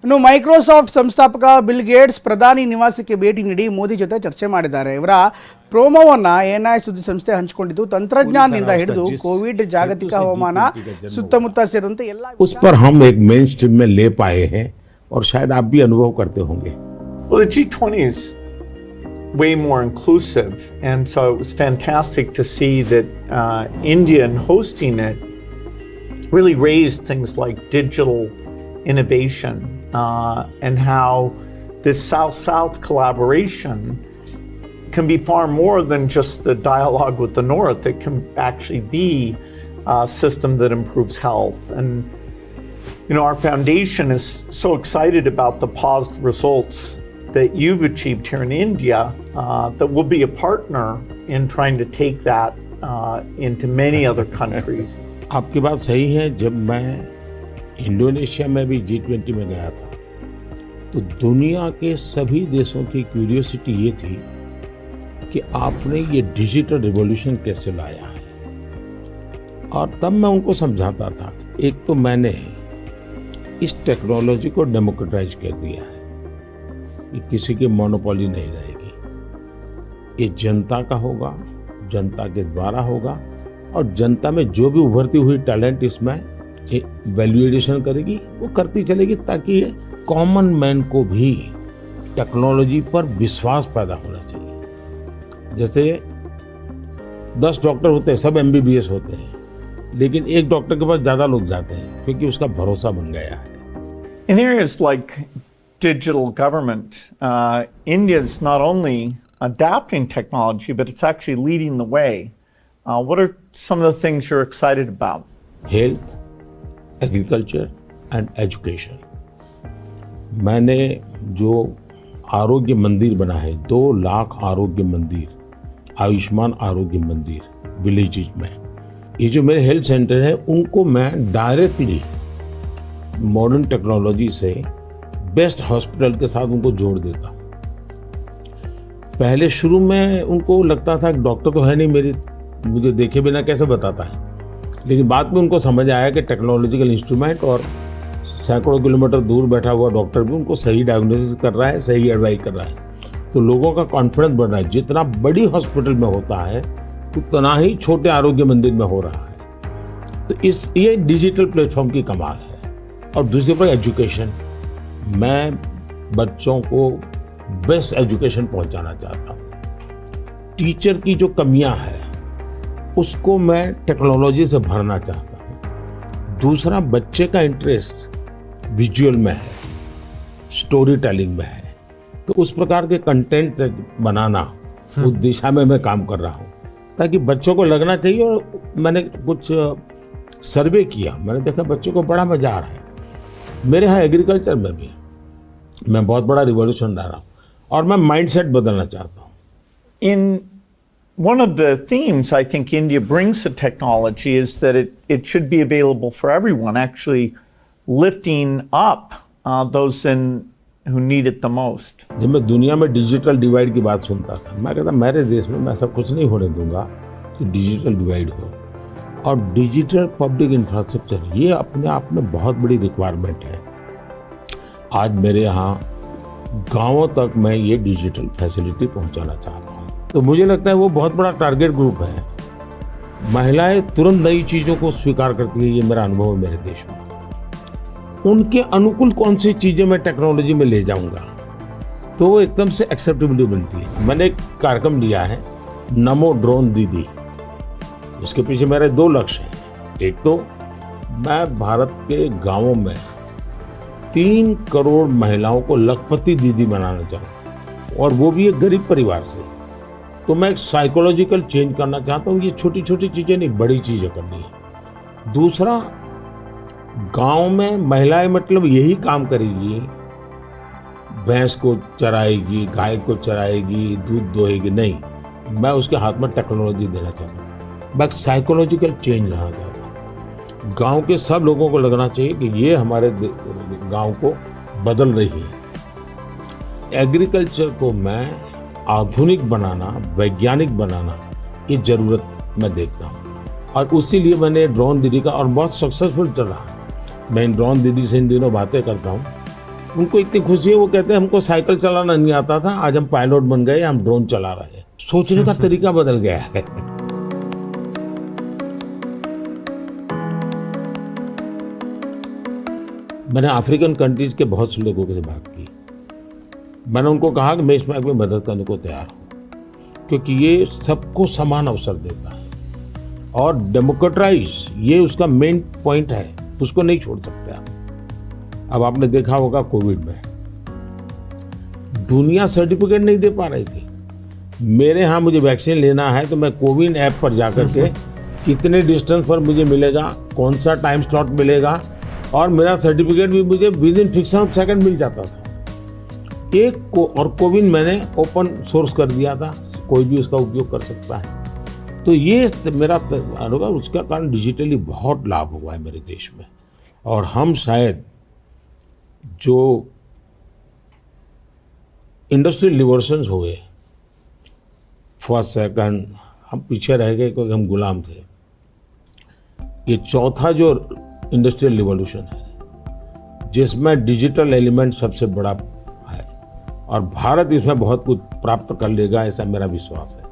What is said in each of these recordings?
ಇನ್ನು ಮೈಕ್ರೋಸಾಫ್ಟ್ ಸಂಸ್ಥಾಪಕ bill Gates ಪ್ರಧಾನಿ ನಿವಾಸಕ್ಕೆ ಭೇಟಿ ನೀಡಿ ಮೋದಿ ಜೊತೆ ಚರ್ಚೆ ಮಾಡಿದ್ದಾರೆ. ಇವರ ಪ್ರೋಮೋವನ್ನ ಎಎನ್ಐ ಸುದ್ದಿ ಸಂಸ್ಥೆ ಹಂಚಿಕೊಂಡಿದ್ದು ತಂತ್ರಜ್ಞಾನದಿಂದ ಹಿಡಿದು ಕೋವಿಡ್, ಜಾಗತಿಕ ಹವಾಮಾನ, ಸುತ್ತಮುತ್ತ ಸೇರಿದಂತೆ ಎಲ್ಲ उस पर हम एक मेन स्ट्रीम में ले पाए हैं और शायद आप भी अनुभव करते होंगे. Well, the G20 is way more inclusive, and so it was fantastic to see that India, in hosting it, really raised things like digital innovation and how this South-South collaboration can be far more than just the dialogue with the North. It can actually be a system that improves health. And you know, our foundation is so excited about the positive results that you've achieved here in India that we'll be a partner in trying to take that into many other countries. आपकी बात सही है. जब मैं Indonesia में भी G20 में गया था तो दुनिया के सभी देशों की क्यूरियोसिटी ये थी कि आपने ये डिजिटल रिवॉल्यूशन कैसे लाया है. और तब मैं उनको समझाता था, एक तो मैंने इस टेक्नोलॉजी को डेमोक्रेटाइज कर दिया है, ये किसी की मोनोपोली नहीं रहेगी, ये जनता का होगा, जनता के द्वारा होगा और जनता में जो भी उभरती हुई टैलेंट इसमें वैल्यू एडिशन करेगी वो करती चलेगी, ताकि कॉमन मैन को भी टेक्नोलॉजी पर विश्वास पैदा होना चाहिए. जैसे 10 डॉक्टर होते हैं, सब MBBS होते हैं, लेकिन एक डॉक्टर के पास ज़्यादा लोग जाते हैं क्योंकि उसका भरोसा बन गया है. In areas like digital government, India is not only adapting technology, but it's actually leading the way. What are some of the things you're excited about? Health, agriculture and education. मैंने जो आरोग्य मंदिर बना है, 2 लाख आरोग्य मंदिर, आयुष्मान आरोग्य मंदिर विलेजेस में, ये जो मेरे हेल्थ सेंटर है उनको मैं डायरेक्टली मॉडर्न टेक्नोलॉजी से बेस्ट हॉस्पिटल के साथ उनको जोड़ देता हूँ. पहले शुरू में उनको लगता था कि डॉक्टर तो है नहीं, मुझे देखे बिना कैसे बताता है, लेकिन बाद में उनको समझ आया कि टेक्नोलॉजिकल इंस्ट्रूमेंट और सैकड़ों किलोमीटर दूर बैठा हुआ डॉक्टर भी उनको सही डायग्नोसिस कर रहा है, सही एडवाइस कर रहा है. तो लोगों का कॉन्फिडेंस बढ़ रहा है. जितना बड़ी हॉस्पिटल में होता है उतना ही छोटे आरोग्य मंदिर में हो रहा है. तो ये डिजिटल प्लेटफॉर्म की कमाल है. और दूसरी पर एजुकेशन, मैं बच्चों को बेस्ट एजुकेशन पहुंचाना चाहता हूँ. टीचर की जो कमियां हैं उसको मैं टेक्नोलॉजी से भरना चाहता हूँ. दूसरा, बच्चे का इंटरेस्ट विजुअल में है, स्टोरी टेलिंग में है, तो उस प्रकार के कंटेंट बनाना, उस दिशा में मैं काम कर रहा हूँ ताकि बच्चों को लगना चाहिए. और मैंने कुछ सर्वे किया, मैंने देखा बच्चों को बड़ा मजा आ रहा है. मेरे यहाँ एग्रीकल्चर में भी मैं बहुत बड़ा रिवॉल्यूशन ला रहा हूँ और मैं माइंडसेट बदलना चाहता हूँ. In one of the themes I think India brings to technology is that it should be available for everyone, actually lifting up those who need it the most. जब मैं दुनिया में डिजिटल डिवाइड की बात सुनता था, मैं कहता मेरे देश में मैं सब कुछ नहीं होने दूंगा कि डिजिटल डिवाइड हो. और डिजिटल पब्लिक इंफ्रास्ट्रक्चर ये अपने आप में बहुत बड़ी रिक्वायरमेंट है. आज मेरे यहाँ गांवों तक मैं ये डिजिटल फैसिलिटी पहुंचाना चाहता हूँ. तो मुझे लगता है वो बहुत बड़ा टारगेट ग्रुप है. महिलाएं तुरंत नई चीज़ों को स्वीकार करती है, ये मेरा अनुभव है मेरे देश में. उनके अनुकूल कौन सी चीज़ें मैं टेक्नोलॉजी में ले जाऊंगा तो वो एकदम से एक्सेप्टेबिलिटी बनती है. मैंने एक कार्यक्रम लिया है, नमो ड्रोन दीदी. इसके पीछे मेरे 2 लक्ष्य हैं. एक तो मैं भारत के गांवों में 3 करोड़ महिलाओं को लखपति दीदी बनाना चाहूँ, और वो भी एक गरीब परिवार से. तो मैं एक साइकोलॉजिकल चेंज करना चाहता हूँ. ये छोटी छोटी चीज़ें नहीं, बड़ी चीज़ें करनी है. दूसरा, गांव में महिलाएं मतलब यही काम करेगी, भैंस को चराएगी, गाय को चराएगी, दूध दोहेगी, नहीं. मैं उसके हाथ में टेक्नोलॉजी देना चाहता हूँ. मैं साइकोलॉजिकल चेंज लाना चाहता हूँ. गांव के सब लोगों को लगना चाहिए कि ये हमारे गांव को बदल रही है. एग्रीकल्चर को मैं आधुनिक बनाना, वैज्ञानिक बनाना, ये ज़रूरत मैं देखता हूँ. और उसी लिए मैंने ड्रोन दीदी का, और बहुत सक्सेसफुल चल रहा है. मैं ड्रोन दीदी से इन दिनों बातें करता हूँ उनको इतनी खुशी है, वो कहते हैं हमको साइकिल चलाना नहीं आता था, आज हम पायलट बन गए, हम ड्रोन चला रहे हैं। सोचने का तरीका बदल गया है। मैंने अफ्रीकन कंट्रीज के बहुत से लोगों से बात की। मैंने उनको कहा कि मैं इसमें आपकी मदद करने को तैयार हूँ, क्योंकि ये सबको समान अवसर देता है और डेमोक्रेटाइज, ये उसका मेन पॉइंट है, उसको नहीं छोड़ सकते आप। अब आपने देखा होगा कोविड में दुनिया सर्टिफिकेट नहीं दे पा रही थी। मेरे यहाँ मुझे वैक्सीन लेना है तो मैं कोविन ऐप पर जाकर के कितने डिस्टेंस पर मुझे मिलेगा, कौन सा टाइम स्लॉट मिलेगा, और मेरा सर्टिफिकेट भी मुझे within fraction of second मिल जाता था। और कोविन मैंने ओपन सोर्स कर दिया था, कोई भी उसका उपयोग कर सकता है। तो ये मेरा अनुभव, उसका कारण डिजिटली बहुत लाभ हुआ है मेरे देश में। और हम शायद जो इंडस्ट्रियल रिवॉल्यूशंस हुए, फर्स्ट सेकंड, हम पीछे रह गए क्योंकि हम गुलाम थे। ये चौथा जो इंडस्ट्रियल रिवॉल्यूशन है जिसमें डिजिटल एलिमेंट सबसे बड़ा है, और भारत इसमें बहुत कुछ प्राप्त कर लेगा, ऐसा मेरा विश्वास है।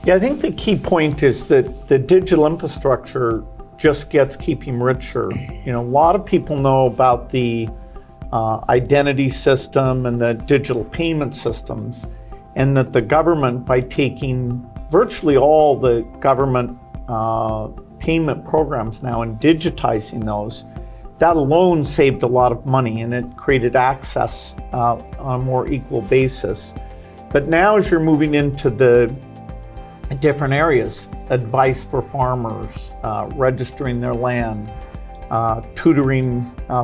Yeah, I think the key point is that the digital infrastructure just gets keeping richer. You know, a lot of people know about the identity system and the digital payment systems, and that the government, by taking virtually all the government payment programs now and digitizing those, that alone saved a lot of money, and it created access on a more equal basis. But now as you're moving into the different areas, advice for farmers, registering their land, tutoring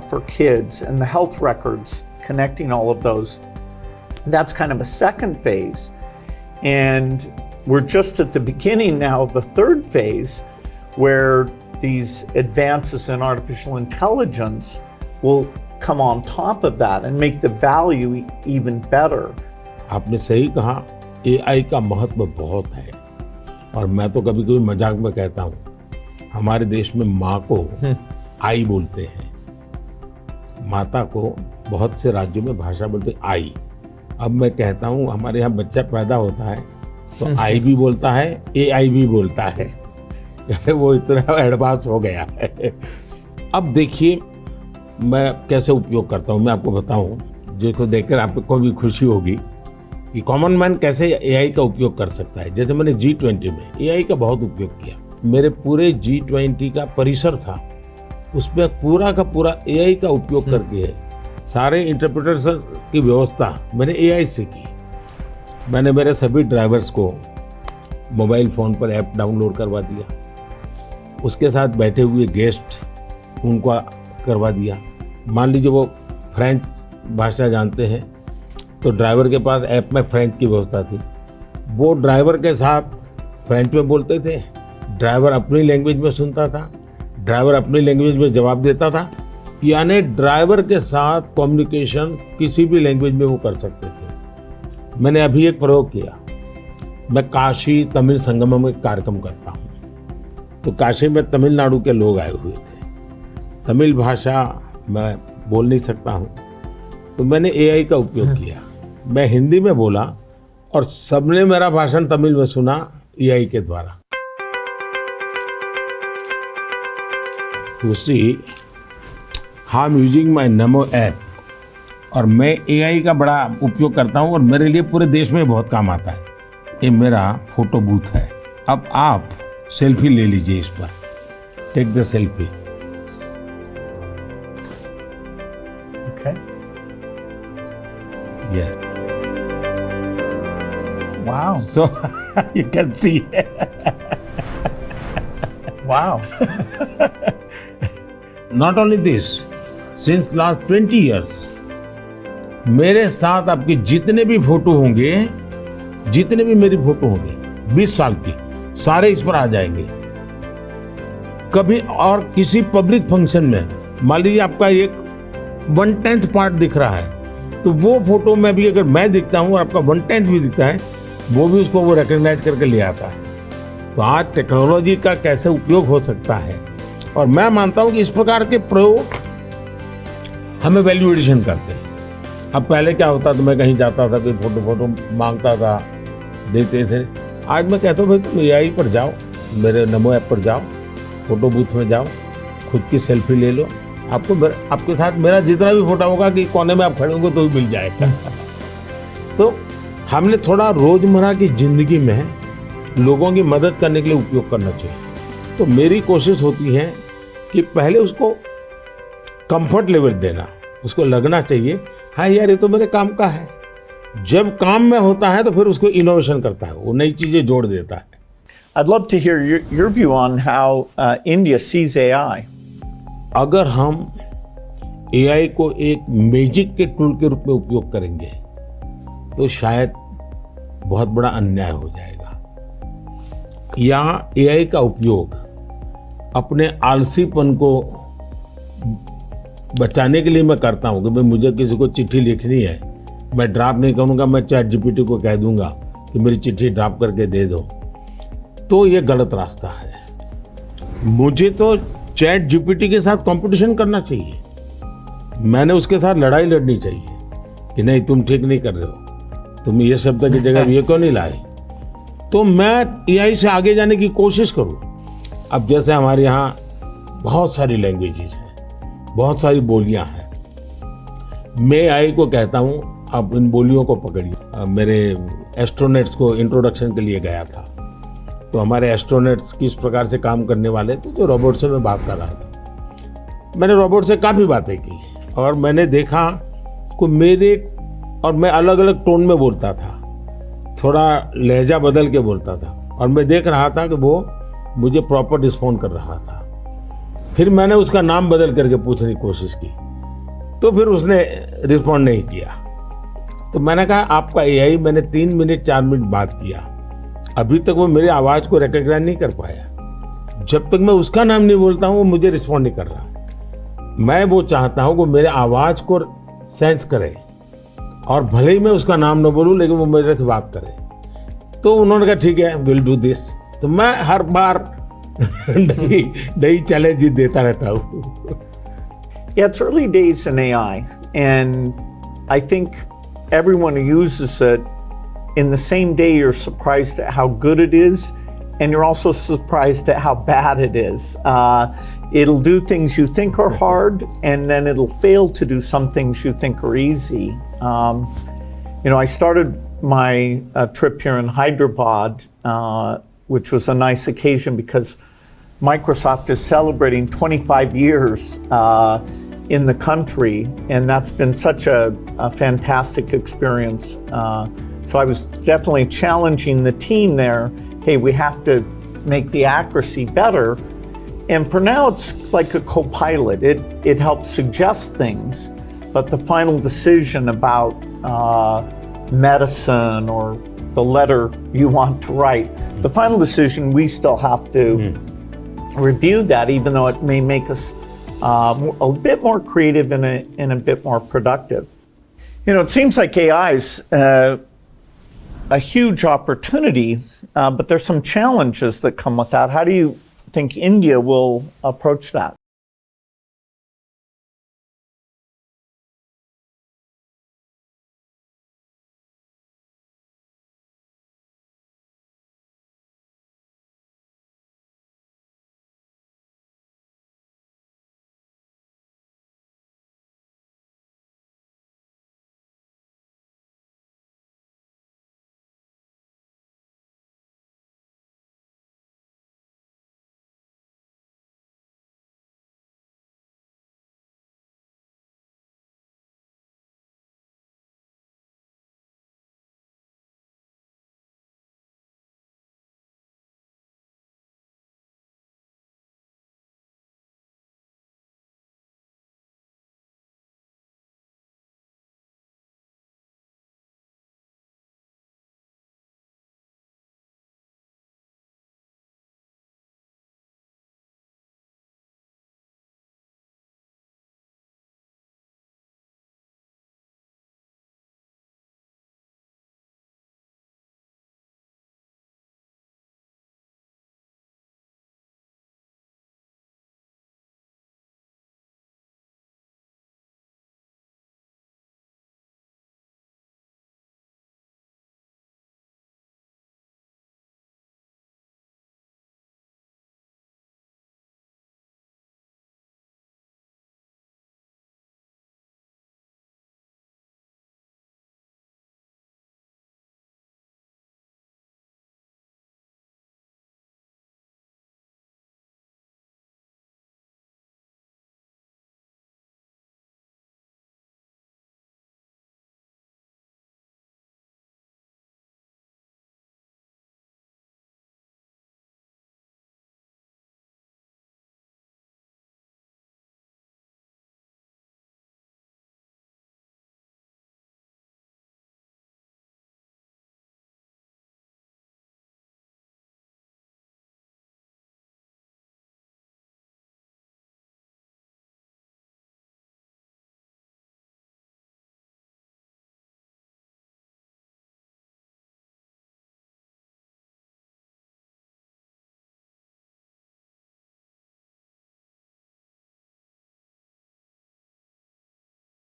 for kids, and the health records, connecting all of those. That's kind of a second phase. And we're just at the beginning now of a third phase where these advances in artificial intelligence will come on top of that and make the value even better. आपने सही कहा, AI का महत्व बहुत है। और मैं तो कभी कभी मजाक में कहता हूँ, हमारे देश में माँ को आई बोलते हैं, माता को बहुत से राज्यों में भाषा बोलते हैं आई। अब मैं कहता हूँ हमारे यहाँ बच्चा पैदा होता है तो आई भी बोलता है, AI भी बोलता है। वो इतना एडवांस हो गया है। अब देखिए मैं कैसे उपयोग करता हूँ, मैं आपको बताऊँ, जिसको देखकर आपको भी खुशी होगी कि कॉमन मैन कैसे AI का उपयोग कर सकता है। जैसे मैंने G20 में AI का बहुत उपयोग किया। मेरे पूरे G20 का परिसर था, उसमें पूरा का पूरा AI का उपयोग करके सारे इंटरप्रिटेशन की व्यवस्था मैंने AI से की। मैंने मेरे सभी ड्राइवर्स को मोबाइल फ़ोन पर ऐप डाउनलोड करवा दिया, उसके साथ बैठे हुए गेस्ट उनको करवा दिया। मान लीजिए वो फ्रेंच भाषा जानते हैं तो ड्राइवर के पास ऐप में फ्रेंच की व्यवस्था थी, वो ड्राइवर के साथ फ्रेंच में बोलते थे, ड्राइवर अपनी लैंग्वेज में सुनता था, ड्राइवर अपनी लैंग्वेज में जवाब देता था। यानी ड्राइवर के साथ कम्युनिकेशन किसी भी लैंग्वेज में वो कर सकते थे। मैंने अभी एक प्रयोग किया, मैं काशी तमिल संगम में कार्यक्रम करता हूँ, तो काशी में तमिलनाडु के लोग आए हुए थे, तमिल भाषा मैं बोल नहीं सकता हूँ, तो मैंने AI का उपयोग किया। मैं हिंदी में बोला और सबने मेरा भाषण तमिल में सुना AI के द्वारा। To see how I'm using my Namo app, और मैं AI का बड़ा उपयोग करता हूँ और मेरे लिए पूरे देश में बहुत काम आता है। ये मेरा फोटो बूथ है। अब आप सेल्फी ले लीजिए इस पर, take the selfie. Okay. Yes. Wow. So you can see. Wow. Not only this, since last 20 years, मेरे साथ आपके जितने भी फोटो होंगे, जितने भी मेरी फोटो होंगे 20 साल की, सारे इस पर आ जाएंगे। कभी और किसी पब्लिक फंक्शन में मान लीजिए आपका एक 1/10 पार्ट दिख रहा है, तो वो फोटो में भी अगर मैं दिखता हूँ और आपका 1/10 भी दिखता है, वो भी उसको वो रिकॉग्नाइज करके ले आता है। तो आज टेक्नोलॉजी का कैसे उपयोग हो सकता है, और मैं मानता हूँ कि इस प्रकार के प्रयोग हमें वैल्यू एडिशन करते हैं। अब पहले क्या होता था, मैं कहीं जाता था, कोई फोटो मांगता था, देते थे। आज मैं कहता हूँ भाई तुम एआई पर जाओ, मेरे नमो ऐप पर जाओ, फोटो बूथ में जाओ, खुद की सेल्फी ले लो, आपके साथ मेरा जितना भी फोटो होगा कि कोने में आप खड़े होंगे तो भी मिल जाएगा। तो हमने थोड़ा रोजमर्रा की जिंदगी में लोगों की मदद करने के लिए उपयोग करना चाहिए। तो मेरी कोशिश होती है कि पहले उसको कंफर्ट लेवल देना, उसको लगना चाहिए हाँ यार ये तो मेरे काम का है। जब काम में होता है तो फिर उसको इनोवेशन करता है, वो नई चीजें जोड़ देता है। I'd love to hear your view on how India sees AI. अगर हम एआई को एक मैजिक के टूल के रूप में उपयोग करेंगे तो शायद बहुत बड़ा अन्याय हो जाएगा। या एआई का उपयोग अपने आलसीपन को बचाने के लिए मैं करता हूं कि भाई मुझे किसी को चिट्ठी लिखनी है, मैं ड्राफ्ट नहीं करूंगा, मैं चैट जीपीटी को कह दूंगा कि मेरी चिट्ठी ड्राफ्ट करके दे दो, तो ये गलत रास्ता है। मुझे तो चैट जीपीटी के साथ कंपटीशन करना चाहिए, मैंने उसके साथ लड़ाई लड़नी चाहिए कि नहीं तुम ठीक नहीं कर रहे हो, तुम ये शब्द की जगह ये क्यों नहीं लाए, तो मैं एआई से आगे जाने की कोशिश करूं। अब जैसे हमारे यहाँ बहुत सारी लैंग्वेजेज हैं, बहुत सारी बोलियां हैं, मैं एआई को कहता हूं आप इन बोलियों को पकड़िए। मेरे एस्ट्रोनॉट्स को इंट्रोडक्शन के लिए गया था, तो हमारे एस्ट्रोनॉट्स किस प्रकार से काम करने वाले थे, जो रोबोट से मैं बात कर रहा था। मैंने रोबोट से काफ़ी बातें की और मैंने देखा कि और मैं अलग अलग टोन में बोलता था, थोड़ा लहजा बदल के बोलता था, और मैं देख रहा था कि वो मुझे प्रॉपर रिस्पॉन्ड कर रहा था। फिर मैंने उसका नाम बदल करके पूछने की कोशिश की, तो फिर उसने रिस्पॉन्ड नहीं किया। तो मैंने कहा आपका एआई, मैंने 3 मिनट 4 मिनट बात किया, अभी तक वो मेरी आवाज़ को रिकॉग्नाइज नहीं कर पाया। जब तक मैं उसका नाम नहीं बोलता हूँ वो मुझे रिस्पॉन्ड नहीं कर रहा। मैं वो चाहता हूँ कि मेरे आवाज़ को सेंस करे, और भले ही मैं उसका नाम न बोलूँ लेकिन वो मेरे से बात करे। तो उन्होंने कहा ठीक है विल डू दिस। तो मैं हर बार नई चैलेंज देता रहता हूँ। Yeah, it's early days in AI, and I think everyone who uses it, in the same day you're surprised at how good it is, and you're also surprised at how bad it is. It'll do things you think are hard, and then it'll fail to do some things you think are easy. I started my trip here in Hyderabad, which was a nice occasion because Microsoft is celebrating 25 years in the country, and that's been such a fantastic experience. So I was definitely challenging the team there. Hey, we have to make the accuracy better. And for now, it's like a co-pilot. It helps suggest things, but the final decision about medicine or the letter you want to write, the final decision, we still have to review that, even though it may make us a bit more creative and a bit more productive. It seems like AI is a huge opportunity, but there's some challenges that come with that. How do you think India will approach that?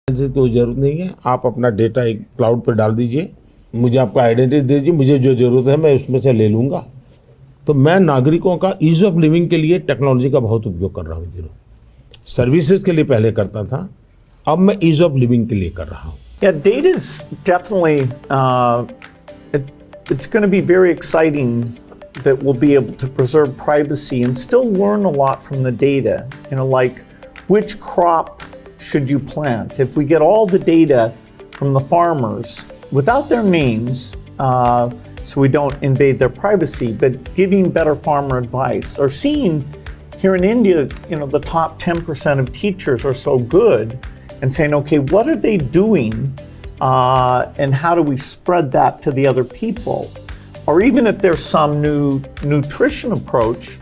की कोई ज़रूरत नहीं है। आप अपना data एक cloud पर डाल दीजिए, मुझे आपका आइडेंटिटी दीजिए, मुझे जो ज़रूरत है मैं उसमें से ले लूँगा। तो मैं नागरिकों का ईज़ ऑफ लिविंग के लिए टेक्नोलॉजी का बहुत उपयोग कर रहा हूँ। दिनों सर्विसेज के लिए पहले करता था, अब मैं ईज़ ऑफ लिविंग के लिए कर रहा हूँ। Yeah, data is definitely, it's going to be very exciting that we'll be able to preserve privacy and still learn a lot from the data. You know, like which crop should you plant? If we get all the data from the farmers without their names, so we don't invade their privacy, but giving better farmer advice, or seeing here in India, you know, the top 10% of teachers are so good, and saying, okay, what are they doing, and how do we spread that to the other people? Or even if there's some new nutrition approach,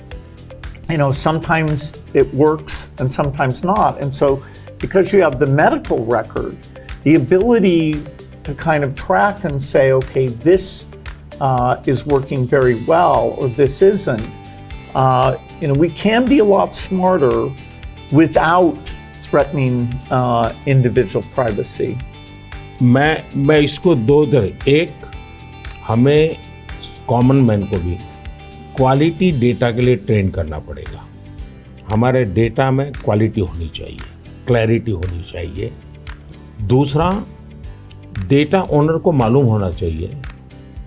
you know, sometimes it works and sometimes not. And so because you have the medical record, the ability to kind of track and say, okay, this is working very well, or this isn't, you know, we can be a lot smarter without threatening individual privacy. मैं इसको दो तरह, एक हमें common man को भी quality data के लिए ट्रेन करना पड़ेगा। हमारे डेटा में क्वालिटी होनी चाहिए, क्लैरिटी होनी चाहिए। दूसरा, डेटा ओनर को मालूम होना चाहिए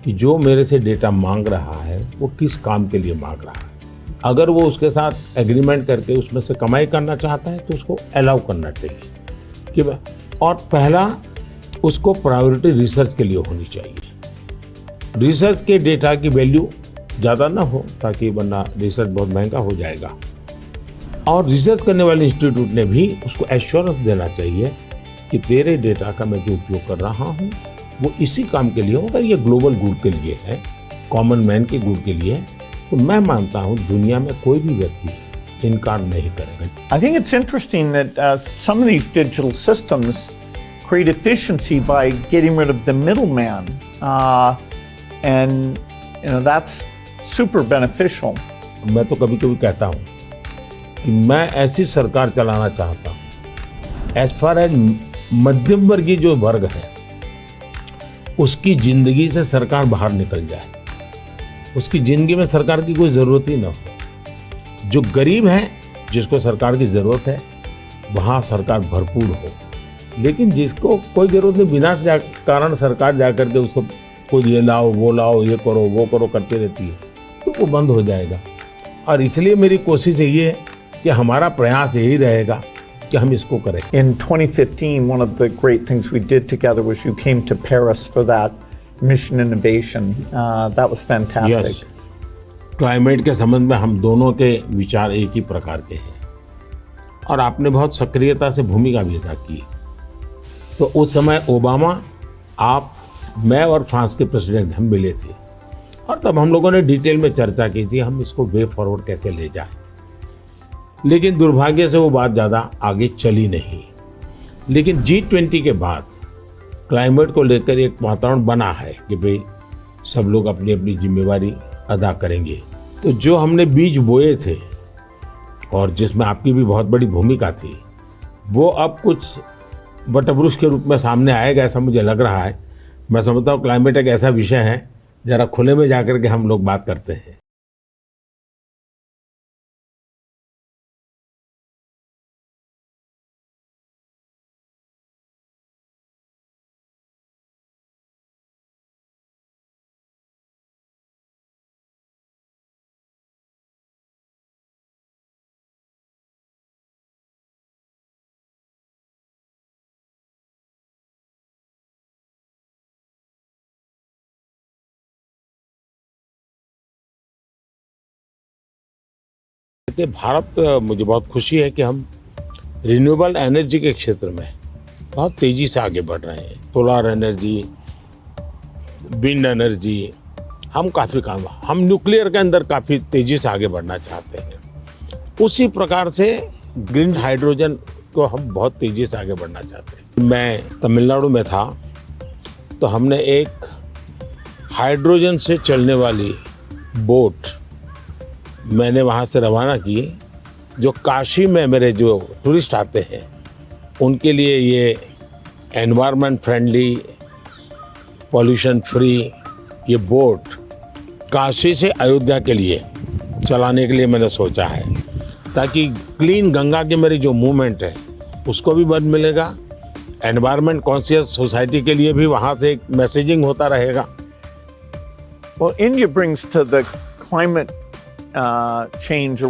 कि जो मेरे से डेटा मांग रहा है वो किस काम के लिए मांग रहा है। अगर वो उसके साथ एग्रीमेंट करके उसमें से कमाई करना चाहता है तो उसको अलाउ करना चाहिए कि और पहला, उसको प्रायोरिटी रिसर्च के लिए होनी चाहिए। रिसर्च के डेटा की वैल्यू ज़्यादा ना हो, ताकि वरना रिसर्च बहुत महंगा हो जाएगा। और रिसर्च करने वाले इंस्टीट्यूट ने भी उसको एश्योरेंस देना चाहिए कि तेरे डेटा का मैं जो उपयोग कर रहा हूँ वो इसी काम के लिए होगा, ये ग्लोबल गुड के लिए है, कॉमन मैन के गुड के लिए है। तो मैं मानता हूँ दुनिया में कोई भी व्यक्ति इनकार नहीं करेगा। I think it's interesting that some of these digital systems create efficiency by getting rid of the middleman, and you know that's super beneficial. मैं तो कभी कभी कहता हूँ कि मैं ऐसी सरकार चलाना चाहता हूँ एज फार एज मध्यम वर्गीय जो वर्ग है उसकी जिंदगी से सरकार बाहर निकल जाए, उसकी जिंदगी में सरकार की कोई ज़रूरत ही ना हो। जो गरीब है जिसको सरकार की ज़रूरत है वहाँ सरकार भरपूर हो, लेकिन जिसको कोई ज़रूरत नहीं बिना कारण सरकार जा कर के उसको कोई ये लाओ वो लाओ, ये करो वो करो करती रहती है, तो वो बंद हो जाएगा। और इसलिए मेरी कोशिश यही है कि हमारा प्रयास यही रहेगा कि हम इसको करें। In 2015, one of the great things we did together was you came to Paris for that mission innovation. That was fantastic. Yes. Climate के संबंध में हम दोनों के विचार एक ही प्रकार के हैं और आपने बहुत सक्रियता से भूमिका भी अदा की। तो उस समय ओबामा, आप, मैं और फ्रांस के प्रेसिडेंट हम मिले थे और तब हम लोगों ने डिटेल में चर्चा की थी हम इसको वे फॉरवर्ड कैसे ले जाएं। लेकिन दुर्भाग्य से वो बात ज़्यादा आगे चली नहीं। लेकिन G20 के बाद क्लाइमेट को लेकर एक वातावरण बना है कि भाई सब लोग अपनी अपनी जिम्मेवारी अदा करेंगे। तो जो हमने बीज बोए थे और जिसमें आपकी भी बहुत बड़ी भूमिका थी, वो अब कुछ वटवृक्ष के रूप में सामने आएगा, ऐसा मुझे लग रहा है। मैं समझता हूँ क्लाइमेट एक ऐसा विषय है जरा खुले में जाकर के हम लोग बात करते हैं। भारत, मुझे बहुत खुशी है कि हम रिन्यूएबल एनर्जी के क्षेत्र में बहुत तेज़ी से आगे बढ़ रहे हैं। सोलर एनर्जी, विंड एनर्जी, हम काफ़ी काम, हम न्यूक्लियर के अंदर काफ़ी तेज़ी से आगे बढ़ना चाहते हैं। उसी प्रकार से ग्रीन हाइड्रोजन को हम बहुत तेज़ी से आगे बढ़ना चाहते हैं। मैं तमिलनाडु में था तो हमने एक हाइड्रोजन से चलने वाली बोट मैंने वहाँ से रवाना की, जो काशी में मेरे जो टूरिस्ट आते हैं उनके लिए ये एनवायरनमेंट फ्रेंडली, पॉल्यूशन फ्री ये बोट काशी से अयोध्या के लिए चलाने के लिए मैंने सोचा है, ताकि क्लीन गंगा की मेरी जो मूवमेंट है उसको भी बल मिलेगा, एनवायरनमेंट कॉन्शियस सोसाइटी के लिए भी वहाँ से एक मैसेजिंग होता रहेगा। Well, India brings to the climate change a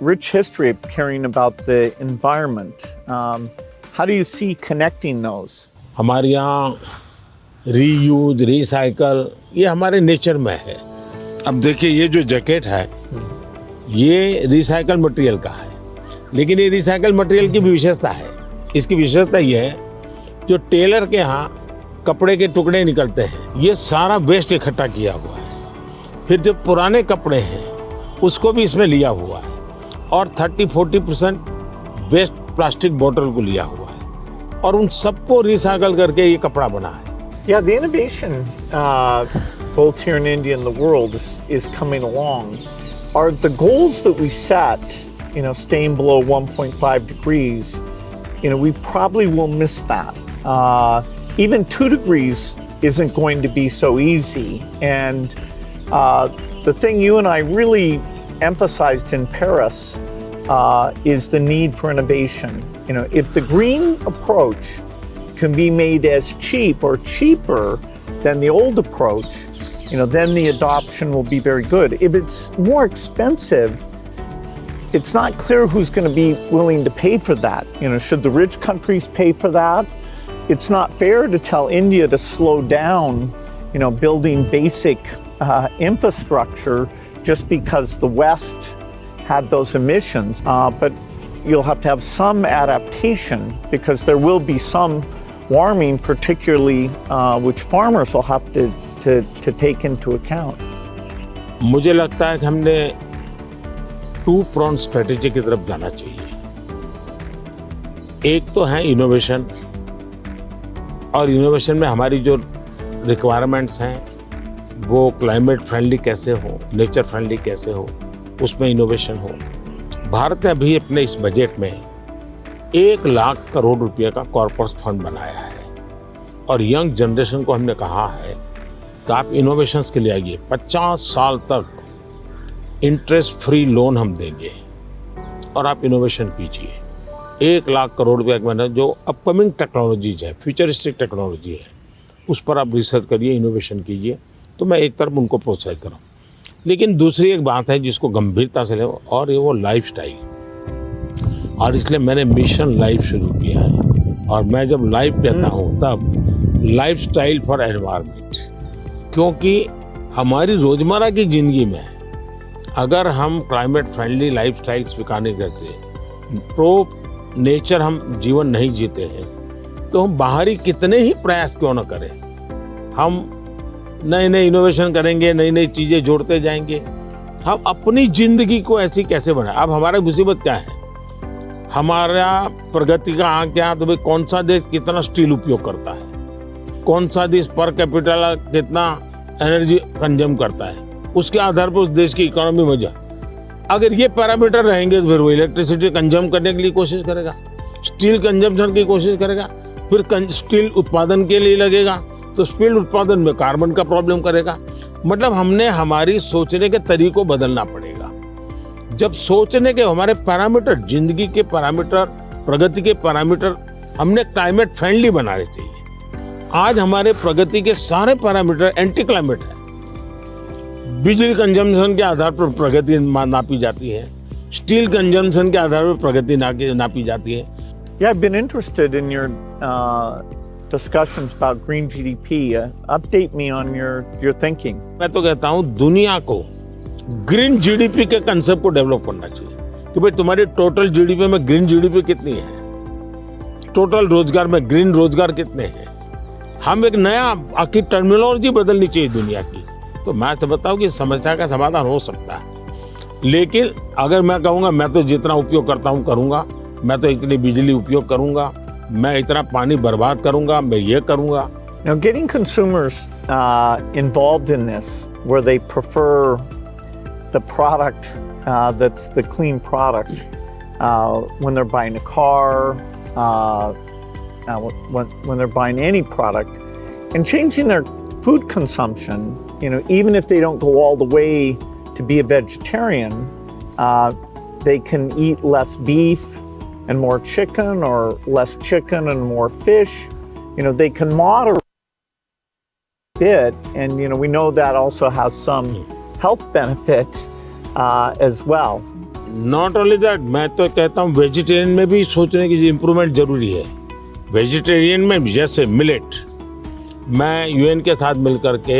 rich history of caring about the environment. How do you see connecting those? हमारे यहाँ रीयूज, रिसाइकल ये हमारे नेचर में है। अब देखिए ये जो जैकेट है ये रिसाइकल मटेरियल का है, लेकिन ये रिसाइकल मटेरियल की भी विशेषता है। इसकी विशेषता ये है, जो टेलर के यहाँ कपड़े के टुकड़े निकलते हैं ये सारा वेस्ट इकट्ठा किया हुआ है, फिर जो पुराने कपड़े हैं उसको भी इसमें लिया हुआ है, और 30-40% वेस्ट प्लास्टिक बोतल को लिया हुआ है, और उन सबको रिसाइकल करके ये कपड़ा बना है। Yeah, the innovation both here in India and the world is coming along. Are the goals that we set, staying below 1.5 degrees, we probably will miss that. Even 2 degrees isn't going to be so easy. And the thing you and I really emphasized in Paris is the need for innovation. If the green approach can be made as cheap or cheaper than the old approach, then the adoption will be very good. If it's more expensive, it's not clear who's going to be willing to pay for that. Should the rich countries pay for that? It's not fair to tell India to slow down, building basic infrastructure just because the West had those emissions. But you'll have to have some adaptation because there will be some warming, particularly which farmers will have to take into account. मुझे लगता है कि हमने 2-pronged strategy की तरफ जाना चाहिए। एक तो है इनोवेशन, और इनोवेशन में हमारी जो रिक्वायरमेंट्स हैं वो क्लाइमेट फ्रेंडली कैसे हो, नेचर फ्रेंडली कैसे हो, उसमें इनोवेशन हो। भारत ने अभी अपने इस बजट में 1 लाख करोड़ रुपए का कॉर्पस फंड बनाया है, और यंग जनरेशन को हमने कहा है कि आप इनोवेशंस के लिए आइए, 50 साल तक इंटरेस्ट फ्री लोन हम देंगे और आप इनोवेशन कीजिए। 1 लाख करोड़ रुपए का जो अपकमिंग टेक्नोलॉजीज है, फ्यूचरिस्टिक टेक्नोलॉजी है, उस पर आप रिसर्च करिए, इनोवेशन कीजिए। तो मैं एक तरफ उनको प्रोत्साहित करूँ, लेकिन दूसरी एक बात है जिसको गंभीरता से ले, और ये वो लाइफस्टाइल, और इसलिए मैंने मिशन लाइफ शुरू किया है। और मैं जब लाइफ कहता हूँ तब लाइफस्टाइल फॉर एनवायरनमेंट, क्योंकि हमारी रोजमर्रा की जिंदगी में अगर हम क्लाइमेट फ्रेंडली लाइफस्टाइल स्वीकार नहीं करते, प्रो नेचर हम जीवन नहीं जीते हैं, तो हम बाहरी कितने ही प्रयास क्यों न करें, हम नए नए इनोवेशन करेंगे, नई नई चीजें जोड़ते जाएंगे, हम अपनी जिंदगी को ऐसी कैसे बनाए। अब हमारा मुसीबत क्या है, हमारा प्रगति का आंक क्या, तो भाई कौन सा देश कितना स्टील उपयोग करता है, कौन सा देश पर कैपिटल कितना एनर्जी कंज्यूम करता है, उसके आधार पर उस देश की इकोनॉमी में जा। अगर ये पैरामीटर रहेंगे तो फिर वो इलेक्ट्रिसिटी कंज्यूम करने के लिए कोशिश करेगा, स्टील कंजम्पशन की कोशिश करेगा, फिर स्टील उत्पादन के लिए लगेगा, तो स्टील उत्पादन में कार्बन का प्रॉब्लम करेगा। मतलब हमने हमारी सोचने के तरीकों बदलना पड़ेगा। जब सोचने के हमारे पैरामीटर, जिंदगी के पैरामीटर, प्रगति के पैरामीटर हमने क्लाइमेट फ्रेंडली बनाने चाहिए। आज हमारे प्रगति के सारे पैरामीटर एंटी क्लाइमेट है। बिजली कंजम्पशन के आधार पर प्रगति नापी जाती है, स्टील कंजम्पशन के आधार पर प्रगति नापी जाती है। Yeah, I've been interested in your discussions about green GDP. Update me on your thinking. मैं तो कहता हूँ दुनिया को ग्रीन जीडीपी के कंसेप्ट को डेवलप करना चाहिए कि भाई तुम्हारी टोटल जीडीपी में ग्रीन जीडीपी कितनी है, टोटल रोजगार में ग्रीन रोजगार कितने हैं। हम एक नया आखिर टर्मिनोलॉजी बदलनी चाहिए दुनिया की। तो मैं समझता हूँ कि समस्या का समाधान हो सकता है, लेकिन अगर मैं कहूँगा मैं तो जितना उपयोग करता हूँ करूँगा, मैं तो इतनी बिजली उपयोग करूँगा, मैं इतना पानी बर्बाद करूँगा, मैं ये करूँगा। Now, getting consumers involved in this, where they prefer the product that's the clean product when they're buying a car, when they're buying any product, and changing their food consumption. Even if they don't go all the way to be a vegetarian, they can eat less beef and more chicken, or less chicken and more fish. They can moderate a bit, and we know that also has some health benefit as well. Not only that, मैं तो कहता हूँ vegetarian में भी सोचने की improvement जरूरी है। वेजिटेरियन में जैसे मिलेट, मैं यूएन के साथ मिलकर के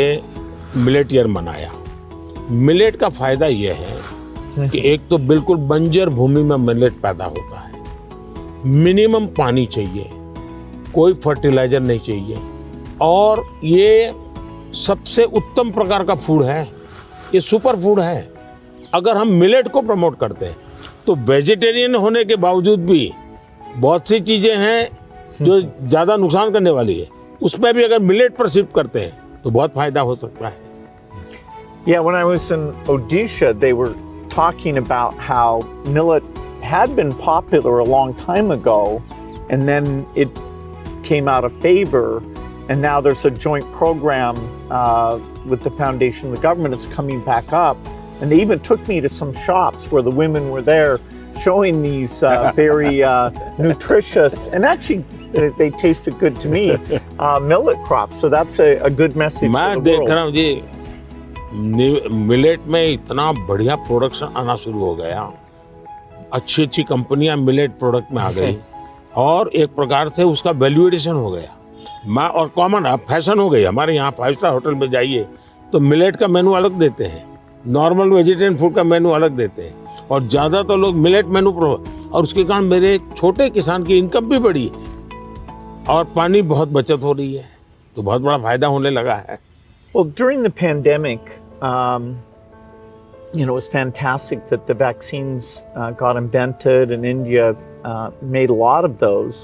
मिलेट ईयर मनाया। मिलेट का फायदा यह है कि एक तो बिल्कुल बंजर भूमि में मिलेट पैदा होता है, मिनिमम पानी चाहिए, कोई फर्टिलाइजर नहीं चाहिए, और ये सबसे उत्तम प्रकार का फूड है, ये सुपर फूड है। अगर हम मिलेट को प्रमोट करते हैं तो वेजिटेरियन होने के बावजूद भी बहुत सी चीजें हैं जो ज्यादा नुकसान करने वाली है, उसमें भी अगर मिलेट पर शिफ्ट करते हैं तो बहुत फायदा हो सकता है। Yeah, when I was in Odisha, they were talking about how millet had been popular a long time ago, and then it came out of favor, and now there's a joint program with the foundation and the government. It's coming back up, and they even took me to some shops where the women were there showing these very nutritious, and actually they tasted good to me, millet crops. So that's a good message मैं for the देख world. रहा हूँ जी, millet में इतना बढ़िया production आना शुरू हो गया, अच्छी अच्छी कंपनियां मिलेट प्रोडक्ट में आ गई, और एक प्रकार से उसका वैल्यूएशन हो गया। मैं और कॉमन अब फैशन हो गई। हमारे यहाँ 5 स्टार होटल में जाइए तो मिलेट का मेनू अलग देते हैं, नॉर्मल वेजिटेरियन फूड का मेनू अलग देते हैं, और ज़्यादा तो लोग मिलेट मेनू और उसके कारण मेरे छोटे किसान की इनकम भी बढ़ी है और पानी बहुत बचत हो रही है, तो बहुत बड़ा फायदा होने लगा है। Well, during the pandemic, it was fantastic that the vaccines got invented, and India made a lot of those.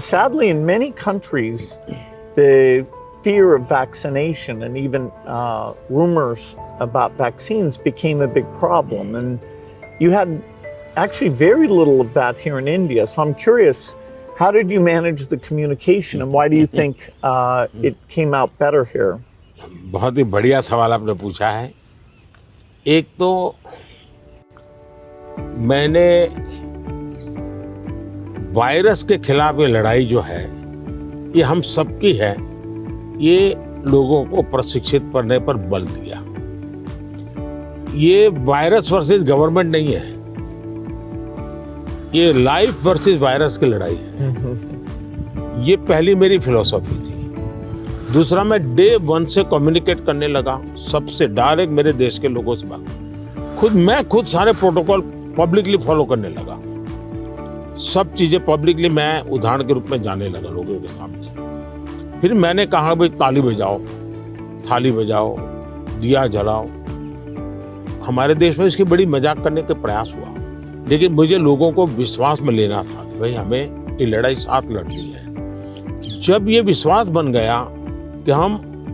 Sadly, in many countries, the fear of vaccination and even rumors about vaccines became a big problem. And you had actually very little of that here in India. So I'm curious, how did you manage the communication, and why do you think it came out better here? बहुत ही बढ़िया सवाल आपने पूछा है। एक तो मैंने virus के खिलाफ ये लड़ाई जो है, ये हम सबकी है, ये लोगों को प्रशिक्षित करने पर बल दिया। ये वायरस वर्सेस गवर्नमेंट नहीं है, ये लाइफ वर्सेस वायरस की लड़ाई है। ये पहली मेरी फिलॉसफी थी। दूसरा, मैं डे 1 से कम्युनिकेट करने लगा सबसे डायरेक्ट, मेरे देश के लोगों से बात। मैं खुद सारे प्रोटोकॉल पब्लिकली फॉलो करने लगा, सब चीजें पब्लिकली मैं उदाहरण के रूप में जाने लगा लोगों के सामने। फिर मैंने कहा भाई ताली बजाओ, थाली बजाओ, दिया जलाओ। हमारे देश में इसकी बड़ी मजाक करने के प्रयास हुआ, लेकिन मुझे लोगों को विश्वास में लेना था कि भाई हमें ये लड़ाई साथ लड़नी है। जब ये विश्वास बन गया कि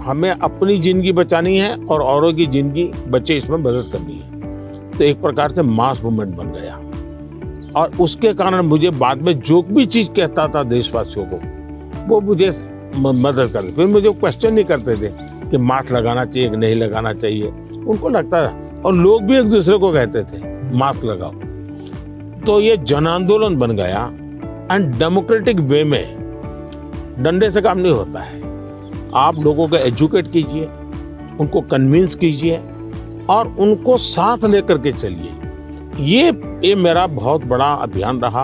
हमें अपनी जिंदगी बचानी है और औरों की जिंदगी बचे, इसमें मदद करनी है, तो एक प्रकार से मास मूवमेंट बन गया। और उसके कारण मुझे बाद में जो भी चीज कहता था देशवासियों को, वो मुझे मदद करते। फिर मुझे क्वेश्चन नहीं करते थे कि मास्क लगाना चाहिए कि नहीं लगाना चाहिए, उनको लगता था, और लोग भी एक दूसरे को कहते थे मास्क लगाओ। तो ये जन आंदोलन बन गया। एंड डेमोक्रेटिक वे में डंडे से काम नहीं होता है, आप लोगों को एजुकेट कीजिए, उनको कन्विंस कीजिए और उनको साथ लेकर के चलिए। ये मेरा बहुत बड़ा अभियान रहा,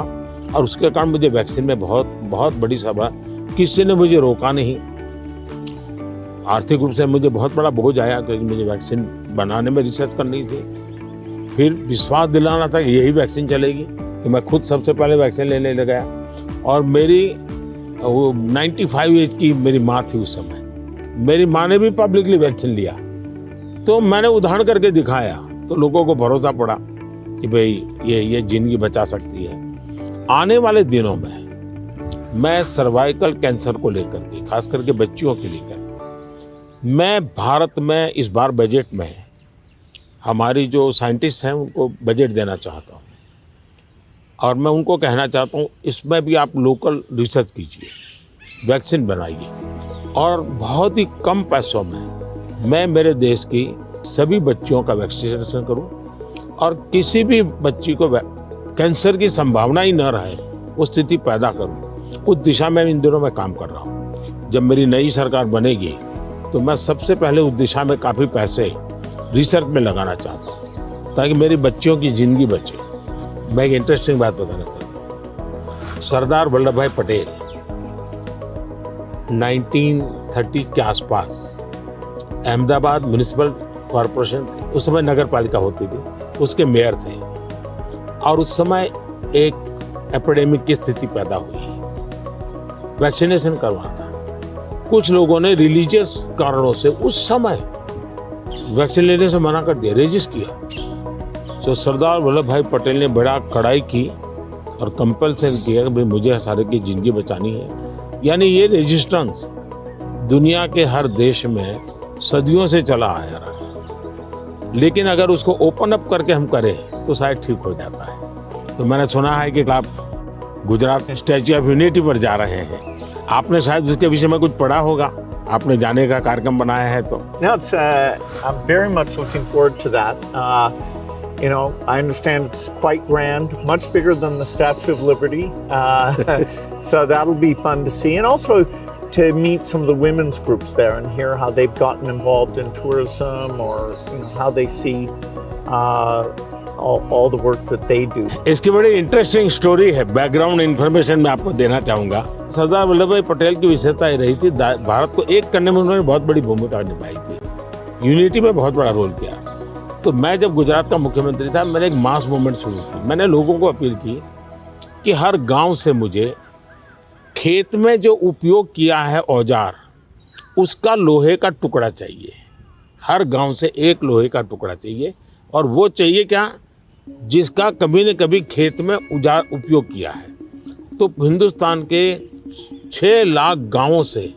और उसके कारण मुझे वैक्सीन में बहुत बड़ी सभा, किसी ने मुझे रोका नहीं। आर्थिक रूप से मुझे बहुत बड़ा बोझ आया क्योंकि मुझे वैक्सीन बनाने में रिसर्च करनी थी, फिर विश्वास दिलाना था कि यही वैक्सीन चलेगी, तो मैं खुद सबसे पहले वैक्सीन लेने लगा। और मेरी 95 एज की मेरी माँ थी उस समय, मेरी माँ ने भी पब्लिकली वैक्सीन लिया, तो मैंने उदाहरण करके दिखाया, तो लोगों को भरोसा पड़ा कि भाई ये जिंदगी बचा सकती है। आने वाले दिनों में मैं सर्वाइकल कैंसर को लेकर के, खास करके बच्चियों के लेकर, मैं भारत में इस बार बजट में हमारी जो साइंटिस्ट हैं उनको बजट देना चाहता हूँ। और मैं उनको कहना चाहता हूँ इसमें भी आप लोकल रिसर्च कीजिए, वैक्सीन बनाइए और बहुत ही कम पैसों में मैं मेरे देश की सभी बच्चियों का वैक्सीनेशन करूं और किसी भी बच्ची को कैंसर की संभावना ही न रहे वो स्थिति पैदा करूं। उस दिशा में इन दिनों मैं काम कर रहा हूं। जब मेरी नई सरकार बनेगी तो मैं सबसे पहले उस दिशा में काफ़ी पैसे रिसर्च में लगाना चाहता हूं ताकि मेरी बच्चियों की ज़िंदगी बचे। मैं एक इंटरेस्टिंग बात बताना चाहता हूँ। सरदार वल्लभ भाई पटेल 1930 के आसपास अहमदाबाद म्यूनिसिपल कॉरपोरेशन, उस समय नगर पालिका होती थी, उसके मेयर थे और उस समय एक एपिडेमिक की स्थिति पैदा हुई। वैक्सीनेशन करवाना था। कुछ लोगों ने रिलीजियस कारणों से उस समय वैक्सीन लेने से मना कर दिया, रेजिस्ट किया। तो सरदार वल्लभ भाई पटेल ने बड़ा कड़ाई की और कंपल्सन किया कि भाई मुझे सारे की ज़िंदगी बचानी है। यानी ये रेजिस्टेंस दुनिया के हर देश में सदियों से चला आया रहा है, लेकिन अगर उसको ओपन अप करके हम करें तो शायद ठीक हो जाता है। तो मैंने सुना है कि आप गुजरात स्टैच्यू ऑफ यूनिटी पर जा रहे हैं, आपने शायद उसके विषय में कुछ पढ़ा होगा, आपने जाने का कार्यक्रम बनाया है तो। No, I'm very much looking forward to that. You know, I understand it's quite grand, much bigger than the Statue of Liberty. So that'll be fun to see. And also to meet some of the women's groups there and hear how they've gotten involved in tourism or you know, how they see all the work that they do. इसकी बड़ी interesting story है, background information मैं आपको देना चाहूँगा। सरदार वल्लभ भाई पटेल की विशेषता ये रही थी, भारत को एक करने में उन्होंने बहुत बड़ी भूमिका निभाई थी, यूनिटी में बहुत बड़ा रोल किया। तो मैं जब गुजरात का मुख्यमंत्री था, मैंने एक मास मूवमेंट शुरू की। मैंने लोगों को अपील की कि हर गांव से मुझे खेत में जो उपयोग किया है औजार, उसका लोहे का टुकड़ा चाहिए। हर गांव से एक लोहे का टुकड़ा चाहिए और वो चाहिए क्या, जिसका कभी न कभी खेत में औजार उपयोग किया है। तो हिंदुस्तान के 6 लाख गांवों से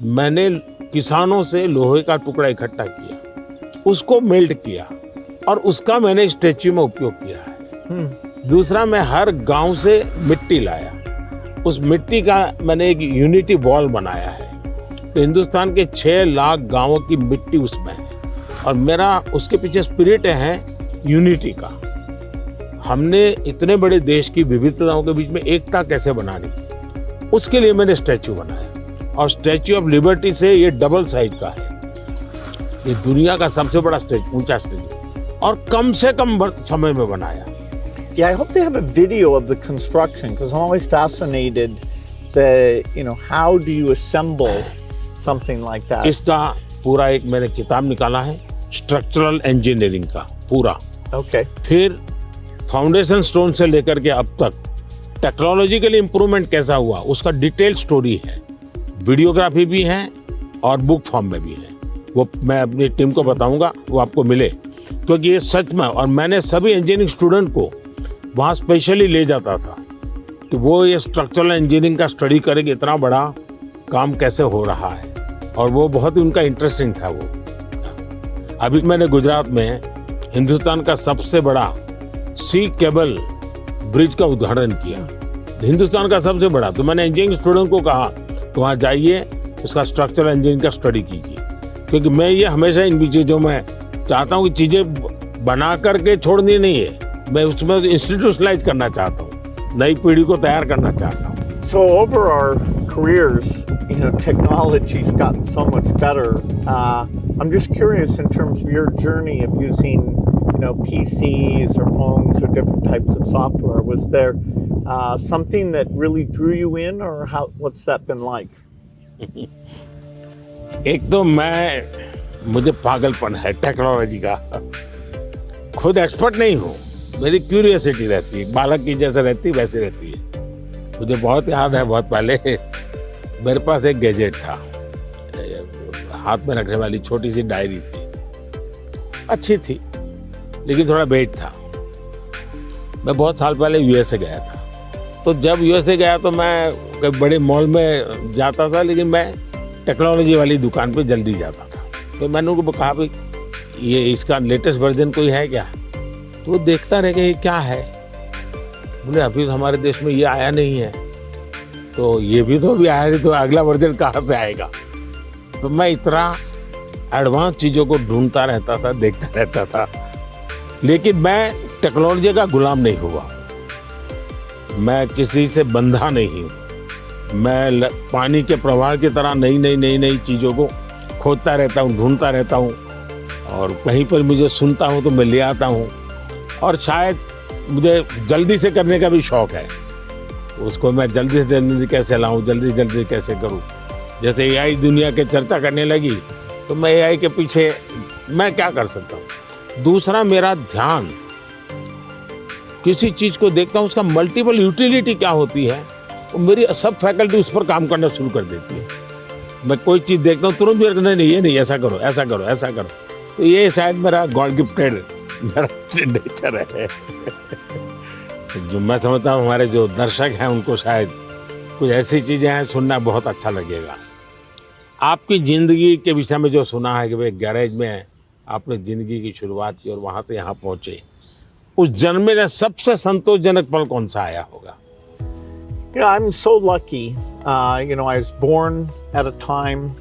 मैंने किसानों से लोहे का टुकड़ा इकट्ठा किया, उसको मेल्ट किया और उसका मैंने स्टैच्यू में उपयोग किया है। दूसरा, मैं हर गांव से मिट्टी लाया, उस मिट्टी का मैंने एक यूनिटी वॉल बनाया है। तो हिंदुस्तान के 6 लाख गांवों की मिट्टी उसमें है और मेरा उसके पीछे स्पिरिट है यूनिटी का। हमने इतने बड़े देश की विविधताओं के बीच में एकता कैसे बनानी, उसके लिए मैंने स्टैच्यू बनाया और स्टैच्यू ऑफ लिबर्टी से ये डबल साइज का है। ये दुनिया का सबसे बड़ा ऊंचा स्टैच्यू और कम से कम समय में बनाया। Yeah, I hope they have a video of the construction because I'm always fascinated how do you assemble something like that? इसका पूरा एक मैंने किताब निकाला है, स्ट्रक्चरल इंजीनियरिंग का पूरा। Okay. फिर फाउंडेशन स्टोन से लेकर के अब तक टेक्नोलॉजिकल इम्प्रूवमेंट कैसा हुआ, उसका डिटेल स्टोरी है, वीडियोग्राफी भी है और बुक फॉर्म में भी है। वो मैं अपनी टीम को बताऊंगा, वो आपको मिले, क्योंकि ये सच में। और मैंने सभी इंजीनियरिंग स्टूडेंट को वहाँ स्पेशली ले जाता था कि वो ये स्ट्रक्चरल इंजीनियरिंग का स्टडी करेंगे, इतना बड़ा काम कैसे हो रहा है, और वो बहुत ही उनका इंटरेस्टिंग था। वो अभी मैंने गुजरात में हिंदुस्तान का सबसे बड़ा सी केबल ब्रिज का उद्घाटन किया, हिंदुस्तान का सबसे बड़ा। तो मैंने इंजीनियरिंग स्टूडेंट को कहा तो वहाँ जाइए, उसका स्ट्रक्चरल इंजीनियरिंग का स्टडी कीजिए, क्योंकि मैं ये हमेशा इन चीज़ों में चाहता हूँ कि चीज़ें बना करके छोड़नी नहीं है, मैं उसमें इंस्टीट्यूशनलाइज करना चाहता हूँ, नई पीढ़ी को तैयार करना चाहता हूँ। So over our careers, technology's gotten so much better. I'm just curious in terms of your journey of using, PCs or phones or different types of software. Was there something that really drew you in, or what's that been like? एक तो मुझे पागलपन है technology का, खुद expert नहीं हूँ, मेरी क्यूरियोसिटी रहती है, बालक की जैसे रहती वैसे रहती है। मुझे बहुत याद है, बहुत पहले मेरे पास एक गैजेट था, हाथ में रखने वाली छोटी सी डायरी थी, अच्छी थी लेकिन थोड़ा वेट था। मैं बहुत साल पहले यूएसए गया था, तो जब यूएसए गया तो मैं बड़े मॉल में जाता था, लेकिन मैं टेक्नोलॉजी वाली दुकान पे जल्दी जाता था। तो मैंने उनको कहा भाई ये इसका लेटेस्ट वर्जन कोई है क्या, तो वो देखता रह गया ये क्या है। बोले अभी तो हमारे देश में ये आया नहीं है, तो ये भी तो अभी आया नहीं, तो अगला वर्जन कहाँ से आएगा। तो मैं इतना एडवांस चीज़ों को ढूंढता रहता था, देखता रहता था, लेकिन मैं टेक्नोलॉजी का गुलाम नहीं हुआ, मैं किसी से बंधा नहीं हूँ। मैं पानी के प्रवाह की तरह नई चीज़ों को खोजता रहता हूँ, ढूंढता रहता हूँ, और कहीं पर मुझे सुनता हूँ तो मैं ले आता हूँ। और शायद मुझे जल्दी से करने का भी शौक़ है, उसको मैं जल्दी से जल्दी कैसे लाऊं, जल्दी जल्दी कैसे करूं। जैसे एआई दुनिया के चर्चा करने लगी तो मैं एआई के पीछे मैं क्या कर सकता हूं। दूसरा, मेरा ध्यान किसी चीज़ को देखता हूं, उसका मल्टीपल यूटिलिटी क्या होती है, वो मेरी सब फैकल्टी उस पर काम करना शुरू कर देती है। मैं कोई चीज़ देखता हूँ तुरंत मेरे को नहीं ये नहीं, ऐसा करो ऐसा करो ऐसा करो। तो ये शायद मेरा गॉड गिफ्टेड मेरा नेचर है। जो मैं समझता हूँ हमारे जो दर्शक हैं उनको शायद कुछ ऐसी चीज़ें हैं सुनना बहुत अच्छा लगेगा। आपकी ज़िंदगी के विषय में जो सुना है कि भाई गैरेज में आपने ज़िंदगी की शुरुआत की और वहाँ से यहाँ पहुँचे, उस जन्म में सबसे संतोषजनक पल कौन सा आया होगा? You know, I'm so lucky. I was born at a time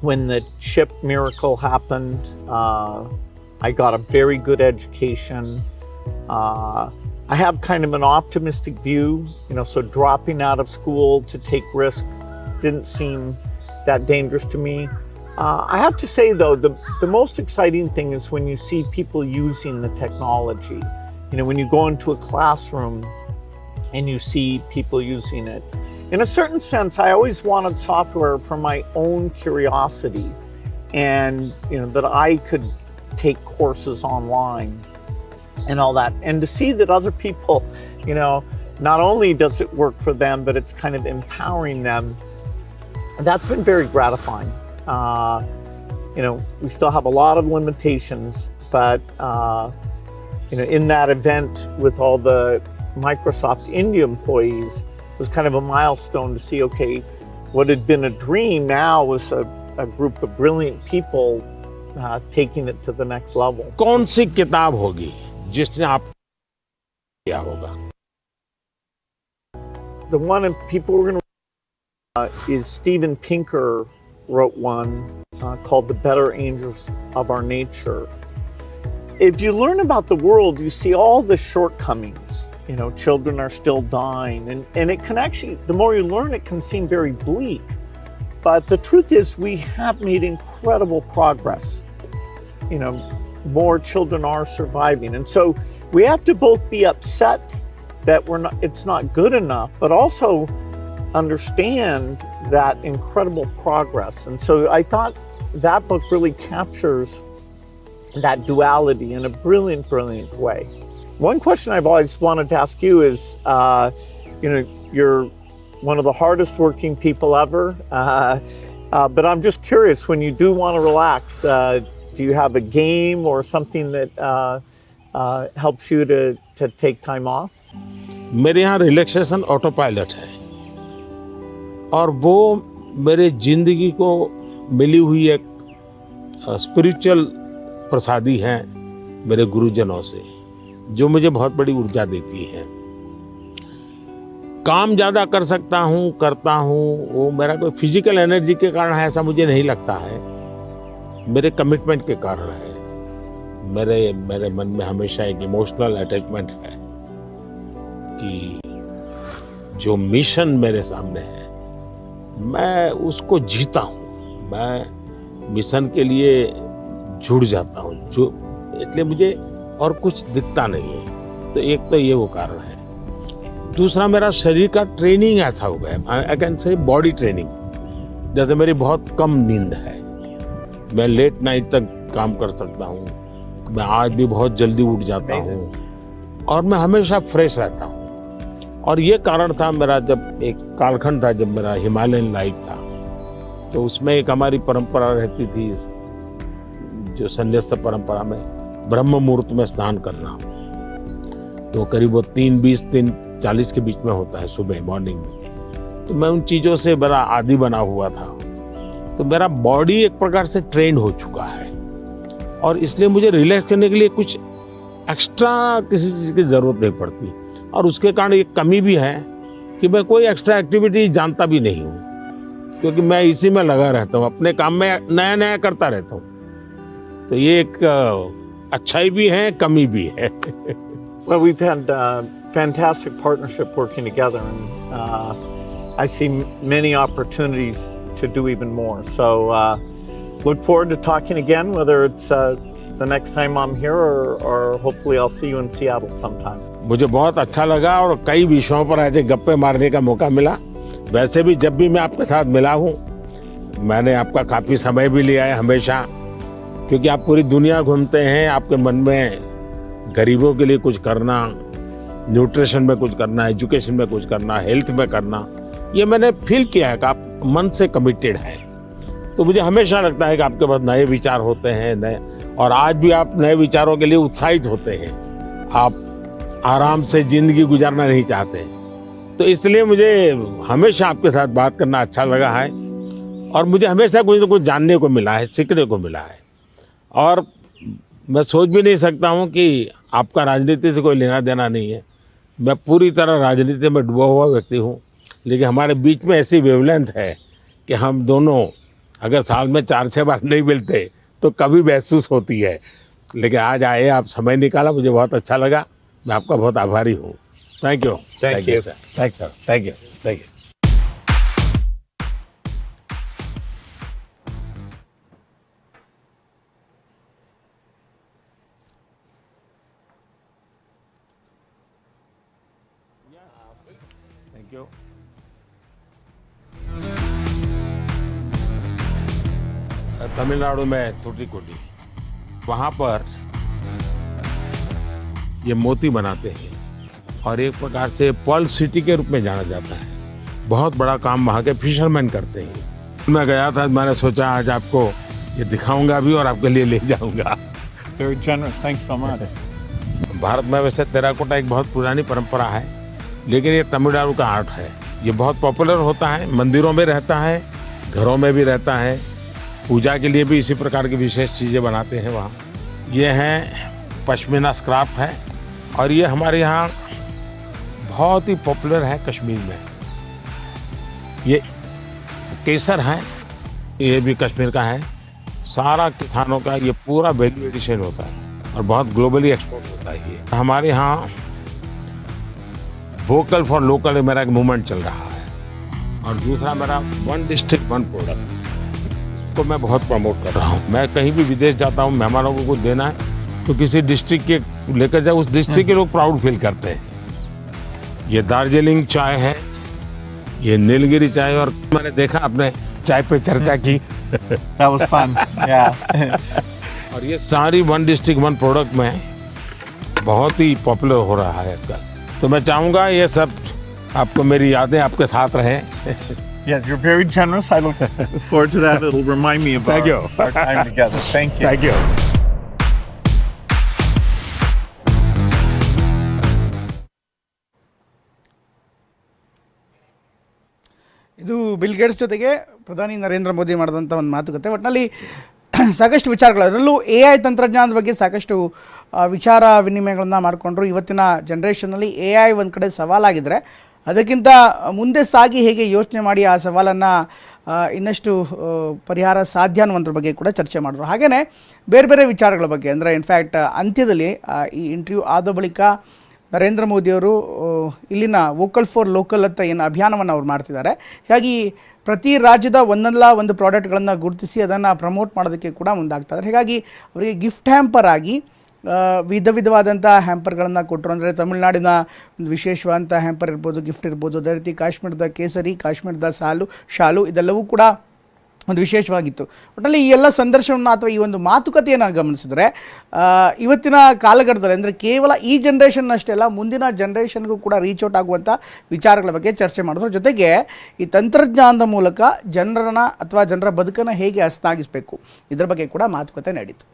when the chip miracle happened. I got a very good education. I have kind of an optimistic view, so dropping out of school to take risk didn't seem that dangerous to me. I have to say, though, the most exciting thing is when you see people using the technology. When you go into a classroom and you see people using it. In a certain sense, I always wanted software for my own curiosity, and that I could take courses online and all that, and to see that other people, not only does it work for them, but it's kind of empowering them. That's been very gratifying. We still have a lot of limitations, but in that event with all the Microsoft India employees was kind of a milestone to see, okay, what had been a dream now was a group of brilliant people taking it to the next level. कौन सी किताब होगी जिसने आप किया होगा? The one people were going to is Steven Pinker wrote one called The Better Angels of Our Nature. If you learn about the world, you see all the shortcomings. Children are still dying, and it can actually, the more you learn, it can seem very bleak. But the truth is, we have made incredible progress. More children are surviving, and so we have to both be upset that it's not good enough, but also understand that incredible progress. And so I thought that book really captures that duality in a brilliant, brilliant way. One question I've always wanted to ask you is, you're one of the hardest working people ever, but I'm just curious, when you do want to relax, do you have a game or something that helps you to take time off? मेरे यहाँ relaxation auto pilot है, और वो मेरे जिंदगी को मिली हुई एक स्पिरिचुअल प्रसादी है मेरे गुरुजनों से, जो मुझे बहुत बड़ी ऊर्जा देती है। काम ज़्यादा कर सकता हूँ, करता हूँ, वो मेरा कोई फिजिकल एनर्जी के कारण है ऐसा मुझे नहीं लगता है, मेरे कमिटमेंट के कारण है। मेरे मन में हमेशा एक इमोशनल अटैचमेंट है कि जो मिशन मेरे सामने है मैं उसको जीता हूँ, मैं मिशन के लिए जुड़ जाता हूँ, इसलिए मुझे और कुछ दिखता नहीं है। तो एक तो ये वो कारण है। दूसरा, मेरा शरीर का ट्रेनिंग ऐसा हो गया, I can say body training. जैसे मेरी बहुत कम नींद है, मैं लेट नाइट तक काम कर सकता हूँ, मैं आज भी बहुत जल्दी उठ जाता हूँ, और मैं हमेशा फ्रेश रहता हूँ। और ये कारण था मेरा, जब एक कालखंड था जब मेरा हिमालयन लाइफ था, तो उसमें एक हमारी परंपरा रहती थी, जो संन्यास्त परंपरा में ब्रह्म मुहूर्त में स्नान करना, तो करीब वो 3:20 3:40 के बीच में होता है सुबह मॉर्निंग में। तो मैं उन चीज़ों से बड़ा आदी बना हुआ था, तो मेरा बॉडी एक प्रकार से ट्रेंड हो चुका है, और इसलिए मुझे रिलैक्स करने के लिए कुछ एक्स्ट्रा किसी चीज़ की ज़रूरत नहीं पड़ती। और उसके कारण एक कमी भी है कि मैं कोई एक्स्ट्रा एक्टिविटी जानता भी नहीं हूँ, क्योंकि मैं इसी में लगा रहता हूँ, अपने काम में नया नया करता रहता हूँ। तो ये एक अच्छाई भी है, कमी भी है। Well, we've had fantastic partnership working together, and I see many opportunities to do even more. So look forward to talking again, whether it's the next time I'm here or hopefully I'll see you in Seattle sometime. मुझे बहुत अच्छा लगा और कई विषयों पर ऐसे गप्पे मारने का मौका मिला। वैसे भी जब भी मैं आपके साथ मिला हूँ, मैंने आपका काफ़ी समय भी लिया है हमेशा, क्योंकि आप पूरी दुनिया घूमते हैं। आपके मन में गरीबों के लिए कुछ करना, न्यूट्रिशन में कुछ करना, एजुकेशन में कुछ करना, हेल्थ में करना, ये मैंने फील किया है कि आप मन से कमिटेड हैं। तो मुझे हमेशा लगता है कि आपके पास नए विचार होते हैं, नए, और आज भी आप नए विचारों के लिए उत्साहित होते हैं। आप आराम से ज़िंदगी गुजारना नहीं चाहते, तो इसलिए मुझे हमेशा आपके साथ बात करना अच्छा लगा है और मुझे हमेशा कुछ न कुछ जानने को मिला है, सीखने को मिला है। और मैं सोच भी नहीं सकता हूँ कि आपका राजनीति से कोई लेना देना नहीं है। मैं पूरी तरह राजनीति में डूबा हुआ व्यक्ति हूँ, लेकिन हमारे बीच में ऐसी वेवलेंथ है कि हम दोनों अगर साल में 4-6 बार नहीं मिलते तो कभी महसूस होती है। लेकिन आज आए, आप समय निकाला, मुझे बहुत अच्छा लगा। मैं आपका बहुत आभारी हूँ। Thank you. Thank you. Sir. Thank sir. Thank you. Thank you. Thank you. Tamil Nadu में तुटिकोटी, वहाँ पर ये मोती बनाते हैं और एक प्रकार से पर्ल सिटी के रूप में जाना जाता है। बहुत बड़ा काम वहाँ के फिशरमैन करते हैं। मैं गया था, मैंने सोचा आज आपको ये दिखाऊंगा भी और आपके लिए ले जाऊंगा। Very generous. Thanks so much. Bharat में वैसे टेराकोटा एक बहुत पुरानी परंपरा है, लेकिन ये तमिलनाडु का आर्ट है। ये बहुत पॉपुलर होता है, मंदिरों में रहता है, घरों में भी रहता है, पूजा के लिए भी इसी प्रकार की विशेष चीज़ें बनाते हैं वहाँ। ये है पश्मीना स्क्राफ्ट है और ये हमारे यहाँ बहुत ही पॉपुलर है कश्मीर में। ये केसर है, ये भी कश्मीर का है। सारा किसानों का ये पूरा वैल्यू एडिशन होता है और बहुत ग्लोबली एक्सपोर्ट होता है। ये हमारे यहाँ वोकल फॉर लोकल मेरा एक मूवमेंट चल रहा है और दूसरा मेरा 1 डिस्ट्रिक्ट 1 प्रोडक्ट, इसको मैं बहुत प्रमोट कर रहा हूँ। मैं कहीं भी विदेश जाता हूँ, मेहमानों को कुछ देना है तो किसी डिस्ट्रिक्ट के लेकर जाए, उस डिस्ट्रिक्ट के लोग प्राउड फील करते हैं। ये दार्जिलिंग चाय है, ये नीलगिरी चाय, और मैंने देखा आपने चाय पे चर्चा की। That was fun. Yeah. और ये सारी 1 डिस्ट्रिक्ट 1 प्रोडक्ट में बहुत ही पॉपुलर हो रहा है आजकल। तो मैं चाहूँगा ये सब आपको, मेरी यादें आपके साथ रहें। Yes, you're very generous. I look forward to that. It'll remind me of Thank you. our time together. Thank you. Thank you. ಇದು ಬಿಲ್ ಗೇಟ್ಸ್ ಜೊತೆಗೆ ಪ್ರಧಾನಿ ನರೇಂದ್ರ ಮೋದಿ ಮಾಡಿದಂಥ ಒಂದು ಮಾತುಕತೆ. ಒಟ್ಟಿನಲ್ಲಿ ಸಾಕಷ್ಟು ವಿಚಾರಗಳು, ಅದರಲ್ಲೂ AI ತಂತ್ರಜ್ಞಾನದ ಬಗ್ಗೆ ಸಾಕಷ್ಟು ವಿಚಾರ ವಿನಿಮಯಗಳನ್ನು ಮಾಡಿಕೊಂಡ್ರು. ಇವತ್ತಿನ ಜನ್ರೇಷನ್ನಲ್ಲಿ AI ಒಂದು ಕಡೆ ಸವಾಲಾಗಿದ್ದರೆ ಅದಕ್ಕಿಂತ ಮುಂದೆ ಸಾಗಿ ಹೇಗೆ ಯೋಚನೆ ಮಾಡಿ ಆ ಸವಾಲನ್ನು ಇನ್ನಷ್ಟು ಪರಿಹಾರ ಸಾಧ್ಯ ಅನ್ನುವಂಥರ ಬಗ್ಗೆ ಕೂಡ ಚರ್ಚೆ ಮಾಡಿದ್ರು. ಹಾಗೆಯೇ ಬೇರೆ ಬೇರೆ ವಿಚಾರಗಳ ಬಗ್ಗೆ, ಅಂದರೆ ಇನ್ಫ್ಯಾಕ್ಟ್ ಅಂತ್ಯದಲ್ಲಿ ಈ ಇಂಟರ್ವ್ಯೂ ಆದ ಬಳಿಕ ನರೇಂದ್ರ ಮೋದಿಯವರು ಇಲ್ಲಿನ ವೋಕಲ್ ಫಾರ್ ಲೋಕಲ್ ಅಂತ ಏನು ಅಭಿಯಾನವನ್ನು ಅವ್ರು ಮಾಡ್ತಿದ್ದಾರೆ, ಹೀಗಾಗಿ ಪ್ರತಿ ರಾಜ್ಯದ ಒಂದಲ್ಲ ಒಂದು ಪ್ರಾಡಕ್ಟ್ಗಳನ್ನು ಗುರುತಿಸಿ ಅದನ್ನು ಪ್ರಮೋಟ್ ಮಾಡೋದಕ್ಕೆ ಕೂಡ ಮುಂದಾಗ್ತಾಯಿದ್ದಾರೆ. ಹೀಗಾಗಿ ಅವರಿಗೆ ಗಿಫ್ಟ್ ಹ್ಯಾಂಪರ್ ಆಗಿ ವಿಧವಾದಂಥ ಹ್ಯಾಂಪರ್ಗಳನ್ನು ಕೊಟ್ಟರು. ಅಂದರೆ ತಮಿಳುನಾಡಿನ ಒಂದು ವಿಶೇಷವಾದಂಥ ಹ್ಯಾಂಪರ್ ಇರ್ಬೋದು, ಗಿಫ್ಟ್ ಇರ್ಬೋದು. ಅದೇ ರೀತಿ ಕಾಶ್ಮೀರದ ಕೇಸರಿ, ಕಾಶ್ಮೀರದ ಶಾಲು ಇದೆಲ್ಲವೂ ಕೂಡ ಒಂದು ವಿಶೇಷವಾಗಿತ್ತು. ಒಟ್ಟಲ್ಲಿ ಈ ಎಲ್ಲ ಸಂದರ್ಶನವನ್ನು ಅಥವಾ ಈ ಒಂದು ಮಾತುಕತೆಯನ್ನು ಗಮನಿಸಿದರೆ ಇವತ್ತಿನ ಕಾಲಘಟ್ಟದಲ್ಲಿ, ಅಂದರೆ ಕೇವಲ ಈ ಜನ್ರೇಷನ್ ಅಷ್ಟೇ ಅಲ್ಲ, ಮುಂದಿನ ಜನ್ರೇಷನ್ಗೂ ಕೂಡ ರೀಚ್ ಔಟ್ ಆಗುವಂಥ ವಿಚಾರಗಳ ಬಗ್ಗೆ ಚರ್ಚೆ ಮಾಡಿದ್ರು. ಜೊತೆಗೆ ಈ ತಂತ್ರಜ್ಞಾನದ ಮೂಲಕ ಜನರ ಬದುಕನ್ನು ಹೇಗೆ ಹಸನಾಗಿಸಬೇಕು ಇದರ ಬಗ್ಗೆ ಕೂಡ ಮಾತುಕತೆ ನಡೀತು.